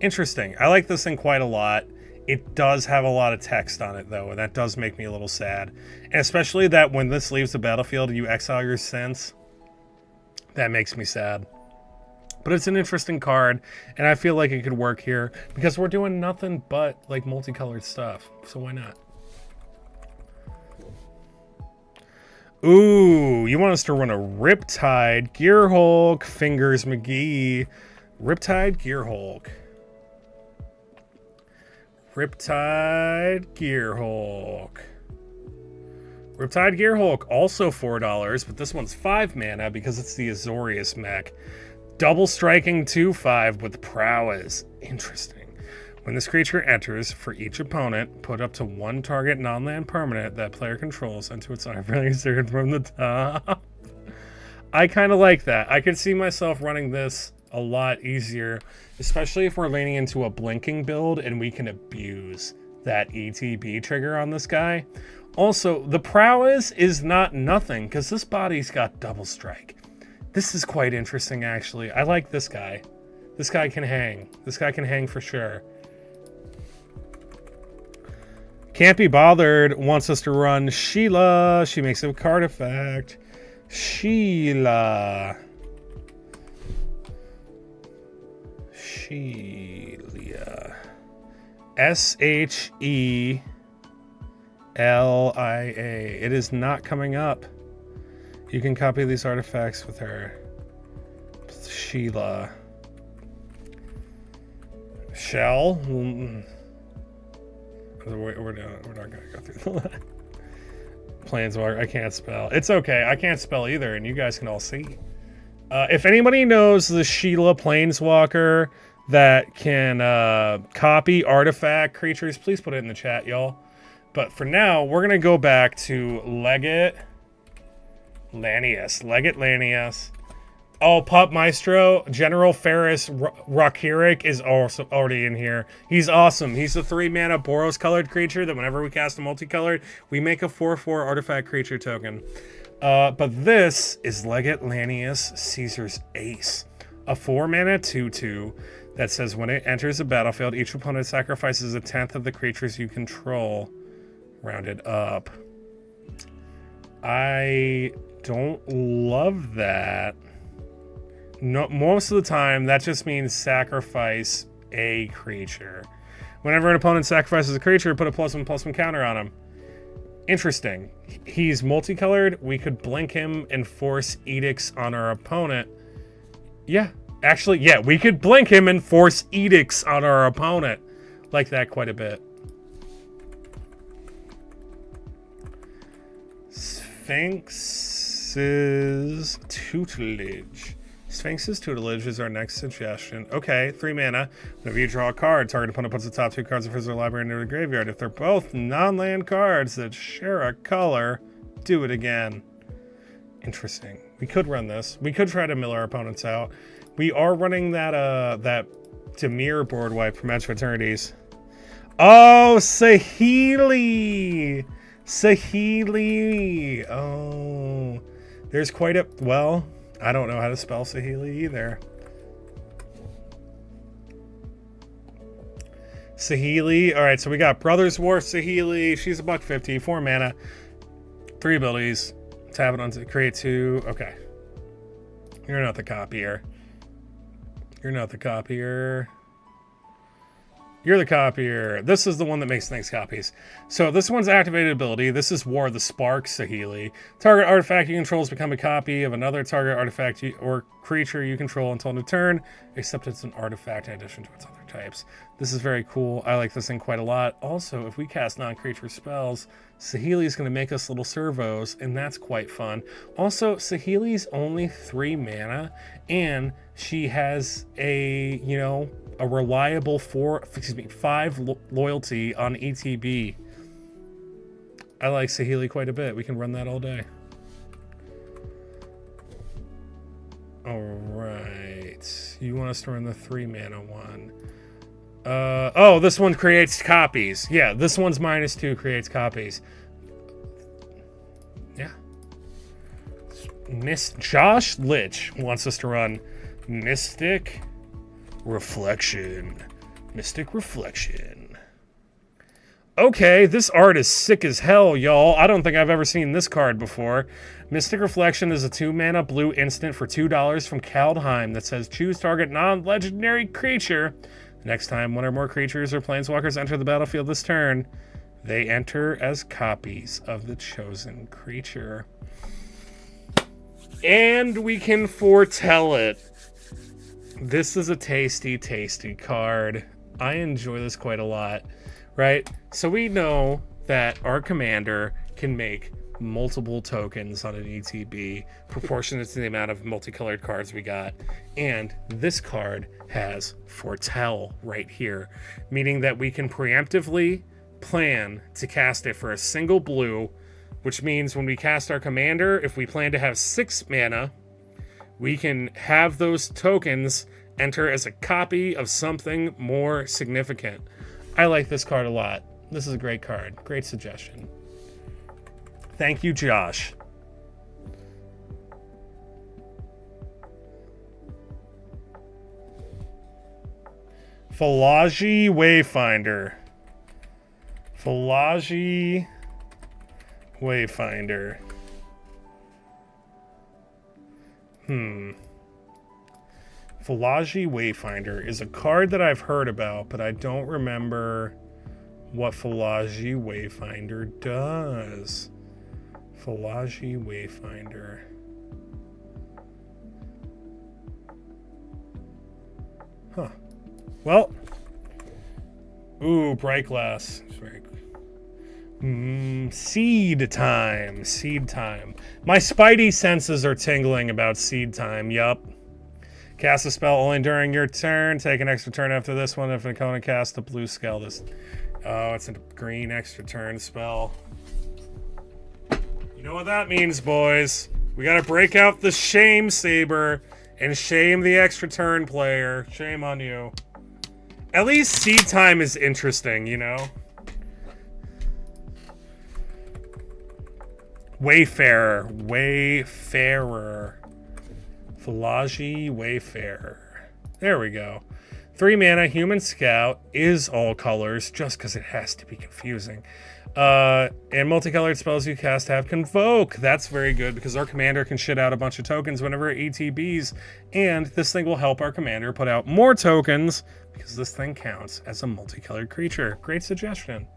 Interesting. I like this thing quite a lot. It does have a lot of text on it, though, and that does make me a little sad. And especially that when this leaves the battlefield, you exile your synths. That makes me sad. But it's an interesting card, and I feel like it could work here because we're doing nothing but like multicolored stuff. So why not? Ooh, you want us to run a Riptide Gearhulk, Fingers McGee. Riptide Gearhulk. Riptide Gearhulk. Riptide Gearhulk, also $4, but this one's 5 mana because it's the Azorius mech. Double striking 2/5 with prowess. Interesting. When this creature enters, for each opponent, put up to 1 target non-land permanent that player controls into its unfriendly circuit from the top. I kind of like that. I could see myself running this a lot easier, especially if we're leaning into a blinking build and we can abuse that ETB trigger on this guy. Also, the prowess is not nothing because this body's got double strike. This is quite interesting, actually. I like this guy. This guy can hang. This guy can hang for sure. Can't Be Bothered wants us to run Sheila. She makes a card effect. Sheila. Sheila. SHELIA. It is not coming up. You can copy these artifacts with her. Sheila. Shell. We're not gonna go through the Planeswalker. I can't spell. It's okay. I can't spell either, and you guys can all see. If anybody knows the Sheila Planeswalker that can copy artifact creatures, please put it in the chat, y'all. But for now, we're gonna go back to Legate Lanius. Oh, Pup Maestro, General Ferris Rockiric is also already in here. He's awesome. He's a 3-mana Boros-colored creature that whenever we cast a multicolored, we make a 4/4 artifact creature token. But this is Legate Lanius, Caesar's Ace. A 4-mana 2/2 that says when it enters the battlefield, each opponent sacrifices 1/10 of the creatures you control, rounded up. I don't love that. No, most of the time, that just means sacrifice a creature. Whenever an opponent sacrifices a creature, put a +1/+1 counter on him. Interesting. He's multicolored. We could blink him and force edicts on our opponent. Yeah, actually, yeah, we could blink him and force edicts on our opponent. Like that quite a bit. Sphinx's Tutelage. Sphinx's Tutelage is our next suggestion. Okay, 3 mana. Whenever you draw a card, target opponent puts the top 2 cards of his or library into the graveyard. If they're both non-land cards that share a color, do it again. Interesting. We could run this. We could try to mill our opponents out. We are running that Demir board wipe from Edge of Eternities. Oh, Saheeli! Saheeli! Oh. There's quite a... Well... I don't know how to spell Saheeli either. Saheeli. All right, so we got Brothers War Saheeli. She's a $150, 4 mana, 3 abilities. Tap it on to create 2. Okay. You're not the copier. You're not the copier. You're the copier. This is the one that makes things copies. So this one's activated ability. This is War of the Spark Saheeli. Target artifact you control has become a copy of another target artifact or creature you control until end of turn, except it's an artifact in addition to its other types. This is very cool. I like this thing quite a lot. Also, if we cast non-creature spells, Saheeli is going to make us little servos, and that's quite fun. Also, Saheeli's only 3 mana, and she has a, you know, a reliable 5 loyalty on ETB. I like Saheeli quite a bit. We can run that all day. All right. You want us to run the 3 mana one. Oh, this one creates copies. Yeah, this one's -2 creates copies. Yeah. Josh Litch wants us to run Mystic Reflection. Mystic Reflection. Okay, this art is sick as hell, y'all. I don't think I've ever seen this card before. Mystic Reflection is a 2-mana blue instant for $2 from Kaldheim that says choose target non-legendary creature. Next time one or more creatures or planeswalkers enter the battlefield this turn, they enter as copies of the chosen creature. And we can foretell it. This is a tasty, tasty card. I enjoy this quite a lot. right? So we know that our commander can make multiple tokens on an ETB proportionate to the amount of multicolored cards we got. And this card has Foretell right here, meaning that we can preemptively plan to cast it for a single blue, which means when we cast our commander, if we plan to have 6 mana, we can have those tokens enter as a copy of something more significant. I like this card a lot. This is a great card. Great suggestion. Thank you, Josh. Philology Wayfinder. Philology Wayfinder. Philology Wayfinder is a card that I've heard about, but I don't remember what Philology Wayfinder does. Philology Wayfinder. Huh. Well. Ooh, bright glass. Very seed time. Seed time. My spidey senses are tingling about seed time. Yup. Cast a spell only during your turn. Take an extra turn after this one if an opponent casts a blue spell. Oh, it's a green extra turn spell. You know what that means, boys. We gotta break out the shame saber and shame the extra turn player. Shame on you. At least seed time is interesting, you know? Wayfarer. Wayfarer. Philology Wayfarer. There we go. 3 mana, Human Scout is all colors, just because it has to be confusing. And multicolored spells you cast have Convoke. That's very good, because our commander can shit out a bunch of tokens whenever it ETBs, and this thing will help our commander put out more tokens, because this thing counts as a multicolored creature. Great suggestion.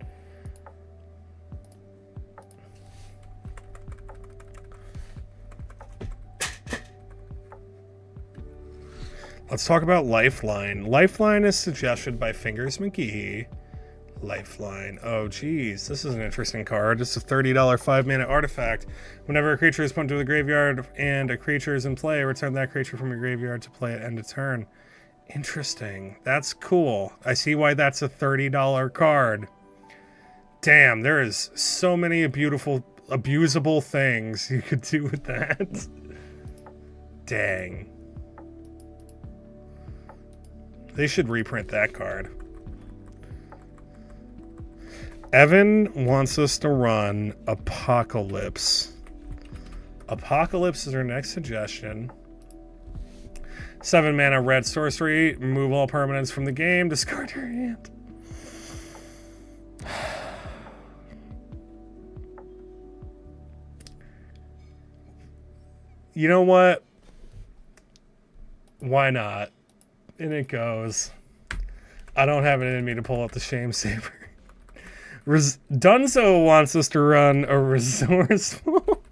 Let's talk about Lifeline. Lifeline is suggested by Fingers McGee. Lifeline. Oh, geez. This is an interesting card. It's a $30 5-mana artifact. Whenever a creature is put into the graveyard and a creature is in play, return that creature from your graveyard to play at end of turn. Interesting. That's cool. I see why that's a $30 card. Damn, there is so many beautiful, abusable things you could do with that. Dang. They should reprint that card. Evan wants us to run Apocalypse. Apocalypse is our next suggestion. 7 mana red sorcery. Remove all permanents from the game. Discard your hand. You know what? Why not? And it goes. I don't have it in me to pull out the Shame Saber. Dunzo wants us to run a resourceful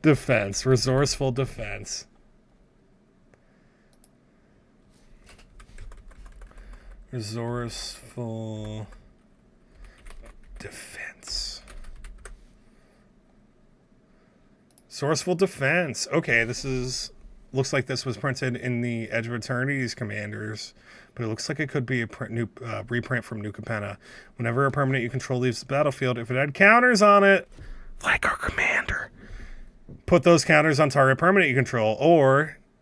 defense. Resourceful defense. Resourceful defense. Resourceful defense. Okay, this is... Looks like this was printed in the Edge of Eternity's Commanders, but it looks like it could be a reprint from New Capenna. Whenever a permanent you control leaves the battlefield, if it had counters on it, like our commander, put those counters on target permanent you control,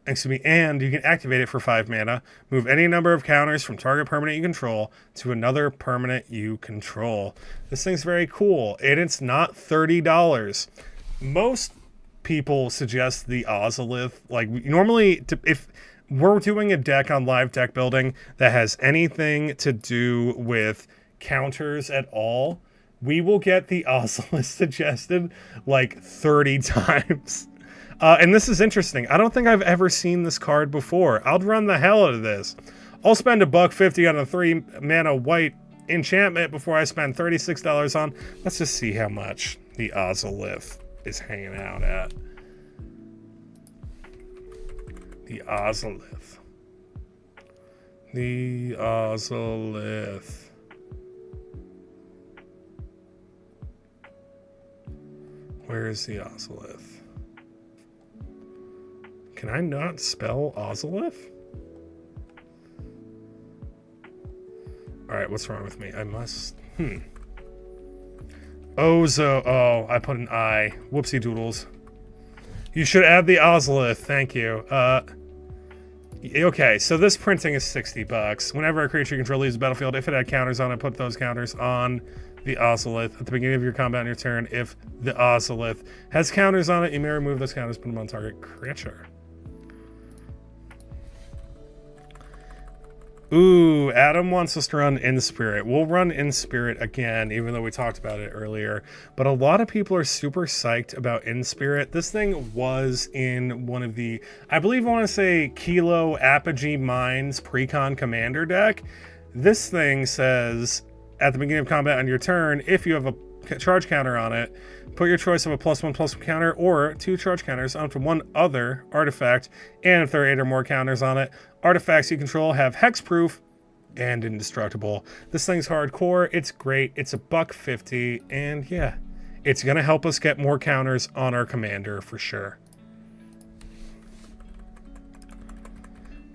and you can activate it for 5 mana. Move any number of counters from target permanent you control to another permanent you control. This thing's very cool, and it's not $30. Most people suggest the Ozolith. Like, normally, if we're doing a deck on live deck building that has anything to do with counters at all, we will get the Ozolith suggested like 30 times. And this is interesting. I don't think I've ever seen this card before. I'll run the hell out of this. I'll spend $1.50 on a 3 mana white enchantment before I spend $36 on. Let's just see how much the Ozolith is hanging out at. The Ozolith. The Ozolith. Where's the Ozolith? Can I not spell Ozolith? Alright, what's wrong with me? I must... Ozo... Oh, I put an I. Whoopsie doodles. You should add the Ozolith. Thank you. Okay, so this printing is $60. Whenever a creature you control leaves the battlefield, if it had counters on it, put those counters on the Ozolith at the beginning of your combat on your turn. If the Ozolith has counters on it, you may remove those counters, put them on target creature. Ooh, Adam wants us to run In Spirit. We'll run In Spirit again, even though we talked about it earlier. But a lot of people are super psyched about In Spirit. This thing was in one of the, I believe I want to say, Kilo Apogee Mines Precon Commander deck. This thing says, at the beginning of combat on your turn, if you have a charge counter on it, put your choice of a +1/+1 counter or 2 charge counters onto one other artifact, and if there are 8 or more counters on it, artifacts you control have hexproof and indestructible. This thing's hardcore, it's great, it's $1.50, and yeah, it's gonna help us get more counters on our commander for sure.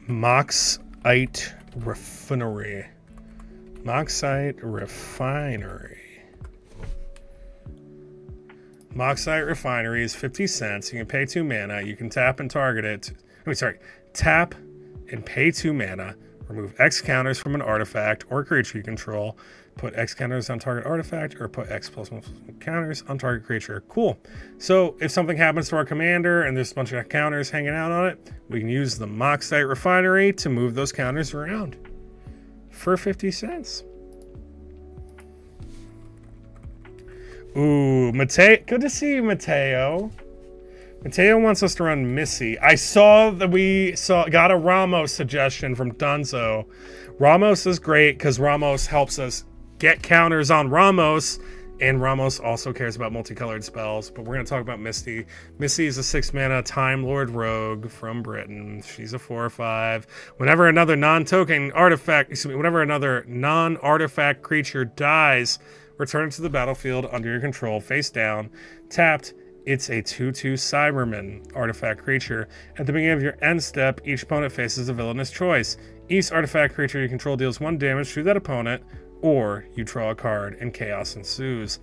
Moxite Refinery. Moxite Refinery. Moxite Refinery is 50 cents. You can pay 2 mana. You can tap and target it. Tap and pay 2 mana. Remove X counters from an artifact or creature you control. Put X counters on target artifact or put X +1 counters on target creature. Cool. So if something happens to our commander and there's a bunch of counters hanging out on it, we can use the Moxite Refinery to move those counters around for 50 cents. Ooh, Mateo. Good to see you, Mateo. Mateo wants us to run Missy. I saw that got a Ramos suggestion from Dunzo. Ramos is great because Ramos helps us get counters on Ramos, and Ramos also cares about multicolored spells. But we're going to talk about Misty. Misty is a 6-mana Time Lord Rogue from Britain. She's a 4/5. Whenever another non-token artifact, whenever another non-artifact creature dies, return it to the battlefield under your control, face down, tapped. It's a 2/2 Cyberman artifact creature. At the beginning of your end step, each opponent faces a villainous choice. Each artifact creature you control deals 1 damage to that opponent, or you draw a card and chaos ensues.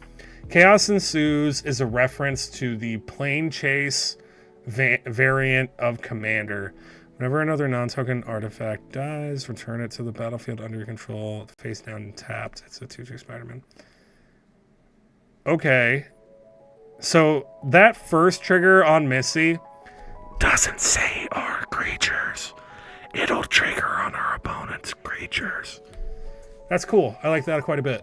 Chaos ensues is a reference to the Plane Chase variant of Commander. Whenever another non-token artifact dies, return it to the battlefield under your control, face down and tapped. It's a 2/2 Spider-Man. Okay, so that first trigger on Missy doesn't say our creatures. It'll trigger on our opponent's creatures. That's cool. I like that quite a bit.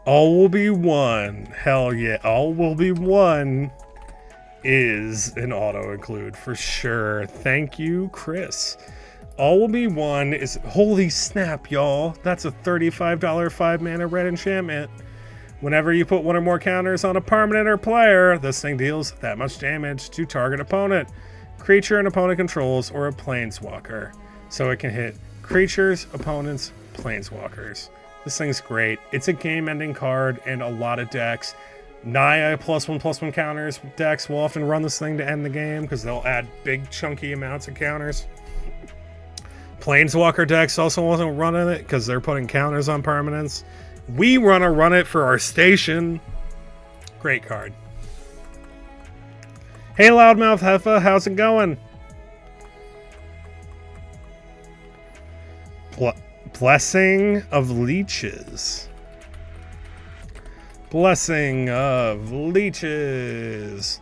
All will be one. Hell yeah. All will be one is an auto include for sure. Thank you, Chris. All will be one is, holy snap, y'all. That's a $35 5-mana red enchantment. Whenever you put 1 or more counters on a permanent or player, this thing deals that much damage to target opponent, creature an opponent controls, or a planeswalker. So it can hit creatures, opponents, planeswalkers. This thing's great. It's a game-ending card in a lot of decks. Naya +1/+1 counters decks will often run this thing to end the game because they'll add big chunky amounts of counters. Planeswalker decks also wasn't running it because they're putting counters on permanents. We run it for our station. Great card. Hey Loudmouth Heffa, how's it going? Blessing of Leeches. Blessing of Leeches.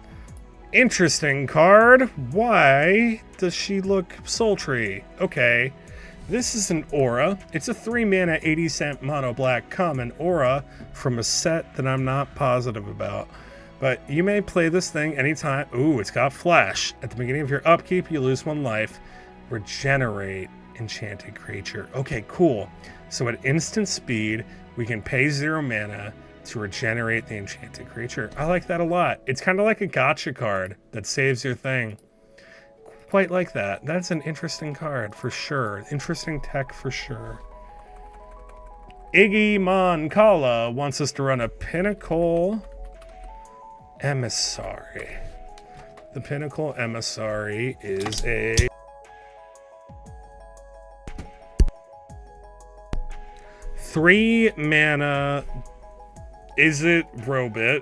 Interesting card. Why does she look sultry? Okay. This is an aura. It's a 3-mana 80-cent mono black common aura from a set that I'm not positive about. But you may play this thing anytime. Ooh, it's got flash. At the beginning of your upkeep, you lose 1 life. Regenerate enchanted creature. Okay, cool. So at instant speed, we can pay 0 mana to regenerate the enchanted creature. I like that a lot. It's kind of like a gotcha card that saves your thing. quite like that. That's an interesting card for sure. Interesting tech for sure. Iggy Moncala wants us to run a Pinnacle Emissary. The Pinnacle Emissary is a 3-mana. Is it Robot?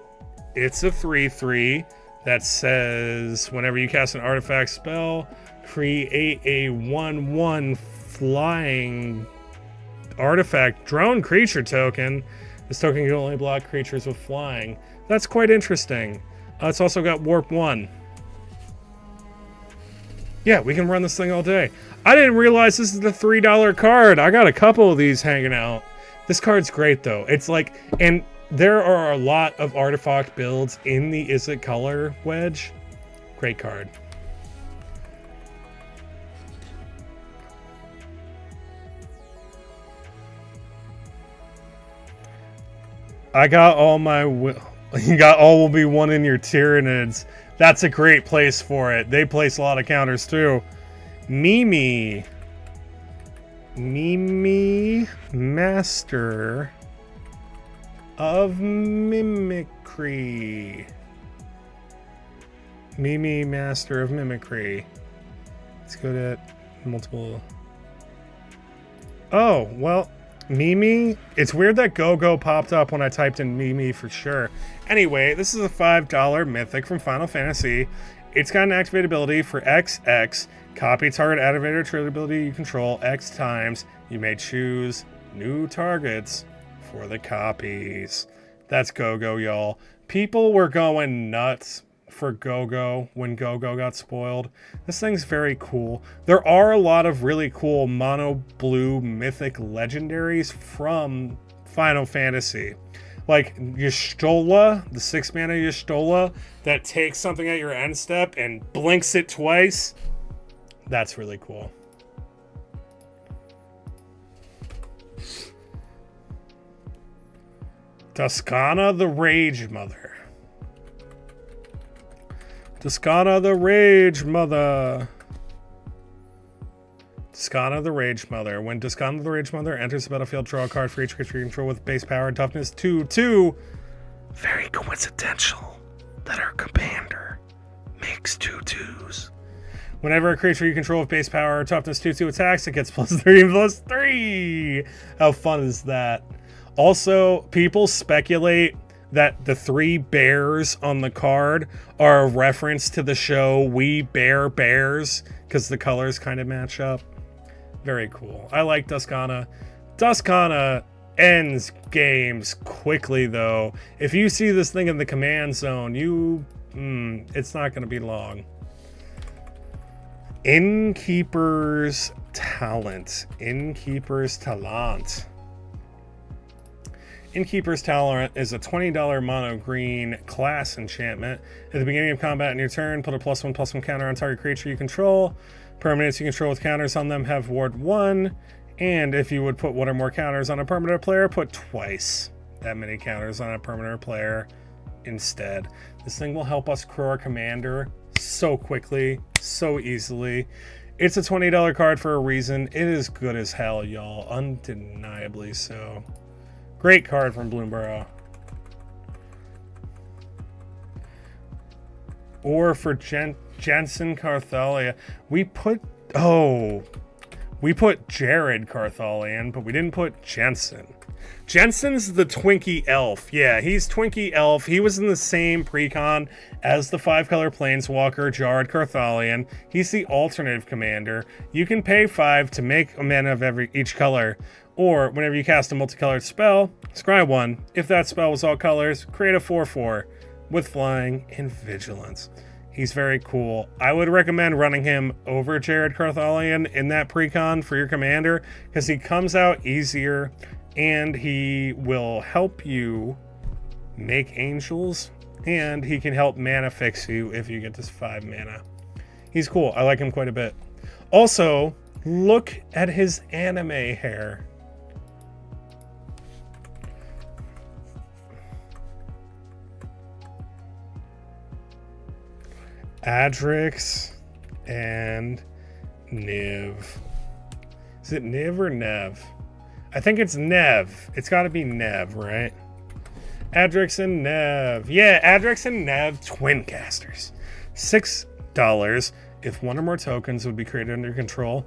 It's a 3/3 that says whenever you cast an artifact spell, create a 1/1 flying artifact drone creature token. This token can only block creatures with flying. That's quite interesting. It's also got Warp 1. Yeah, we can run this thing all day. I didn't realize this is the $3 card. I got a couple of these hanging out. This card's great though. It's like, and there are a lot of artifact builds in the Is It Color wedge. Great card. I got all my... You got all will be one in your Tyranids. That's a great place for it. They place a lot of counters too. Mimi. Mimi, Master of Mimicry. Mimi, Master of Mimicry. It's good at multiple... Oh, well, Mimi. It's weird that Go-Go popped up when I typed in Mimi for sure. Anyway, this is a $5 mythic from Final Fantasy. It's got an activate ability for XX. Copy target activator trigger ability you control X times. You may choose new targets for the copies. That's Go-Go, y'all. People were going nuts for Go-Go when Go-Go got spoiled. This thing's very cool. There are a lot of really cool mono blue mythic legendaries from Final Fantasy. Like Y'shtola, the 6-mana Y'shtola that takes something at your end step and blinks it twice. That's really cool. Tuscana the Rage Mother. Tuscana the Rage Mother. Tuscana the Rage Mother. When Tuscana the Rage Mother enters the battlefield, draw a card for each creature you control with base power and toughness 2/2. Very coincidental that our commander makes 2/2s. Whenever a creature you control with base power or toughness 2/2 attacks, it gets +3 and +3. How fun is that? Also, people speculate that the 3 bears on the card are a reference to the show We Bear Bears because the colors kind of match up. Very cool. I like Tuscana. Tuscana ends games quickly though. If you see this thing in the command zone, it's not going to be long. Innkeeper's Talent. Innkeeper's Talent. Innkeeper's Talent is a $20 mono green class enchantment. At the beginning of combat in your turn, put a +1/+1 counter on target creature you control. Permanents you control with counters on them have ward 1. And if you would put 1 or more counters on a permanent player, put twice that many counters on a permanent player instead. This thing will help us crew our commander so quickly, so easily. It's a $20 card for a reason. It is good as hell, y'all. Undeniably so. Great card from Bloomborough. Or for Jensen Carthalia. We put Jared Carthalion, but we didn't put Jensen. Jensen's the Twinkie Elf. Yeah, he's Twinkie Elf. He was in the same precon as the 5-color Planeswalker, Jared Carthalion. He's the alternative commander. You can pay 5 to make a mana of each color. Or, whenever you cast a multicolored spell, scry 1. If that spell was all colors, create a 4/4 with flying and vigilance. He's very cool. I would recommend running him over Jared Carthalion in that precon for your commander, because he comes out easier, and he will help you make angels, and he can help mana fix you if you get this 5 mana. He's cool. I like him quite a bit. Also, look at his anime hair. Adrix and Niv. Is it Niv or Nev? I think it's Nev. It's got to be Nev, right? Adrix and Nev. Yeah, Adrix and Nev twin casters. $6 if one or more tokens would be created under control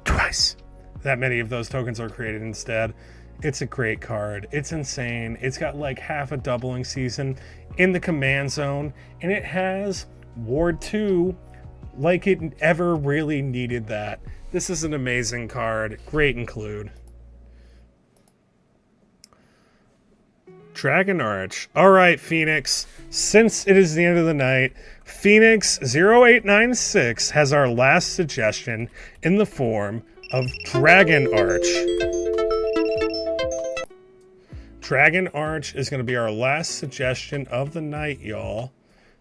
twice. That many of those tokens are created instead. It's a great card. It's insane. It's got like half a doubling season in the command zone, and it has Ward 2 like it ever really needed that. This is an amazing card. Great include. Dragon Arch. All right, Phoenix. Since it is the end of the night, Phoenix 0896 has our last suggestion in the form of Dragon Arch. Dragon Arch is going to be our last suggestion of the night, y'all.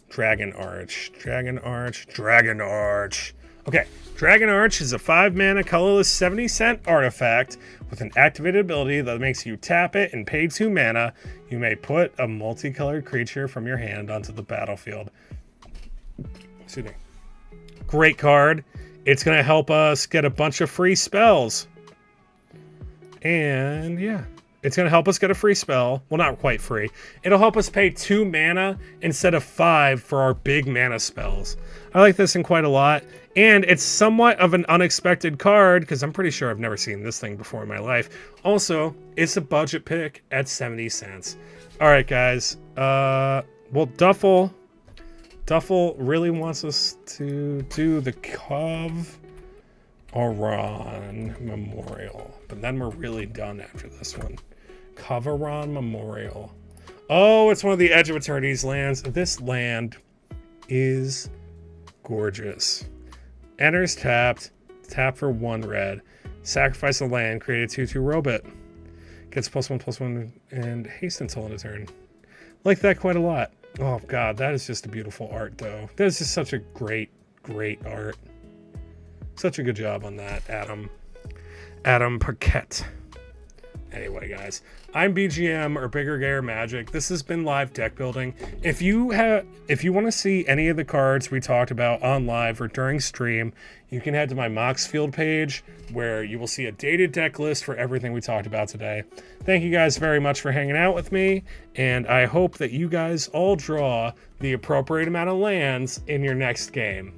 Dragon Arch, Dragon Arch, Dragon Arch. Okay, Dragon Arch is a 5-mana colorless 70-cent artifact with an activated ability that makes you tap it and pay 2 mana. You may put a multicolored creature from your hand onto the battlefield. Excuse me. Great card. It's going to help us get a bunch of free spells. And yeah, it's going to help us get a free spell. Well, not quite free. It'll help us pay 2 mana instead of 5 for our big mana spells. I like this one quite a lot. And it's somewhat of an unexpected card because I'm pretty sure I've never seen this thing before in my life. Also, it's a budget pick at 70 cents. All right, guys. Well, Duffel really wants us to do the Covaron Memorial. But then we're really done after this one. Covaron Memorial. Oh, it's one of the Edge of Eternity's lands. This land is gorgeous. Enters tapped. Tap for 1 red. Sacrifice a land. Create a 2/2 robot. Gets +1/+1 and haste until end of turn. Like that quite a lot. Oh god, that is just a beautiful art though. That is just such a great art. Such a good job on that, Adam Paquette. Anyway, guys, I'm BGM or Bigger Gayer Magic. This has been live deck building. If you want to see any of the cards we talked about on live or during stream, you can head to my Moxfield page where you will see a dated deck list for everything we talked about today. Thank you guys very much for hanging out with me, and I hope that you guys all draw the appropriate amount of lands in your next game.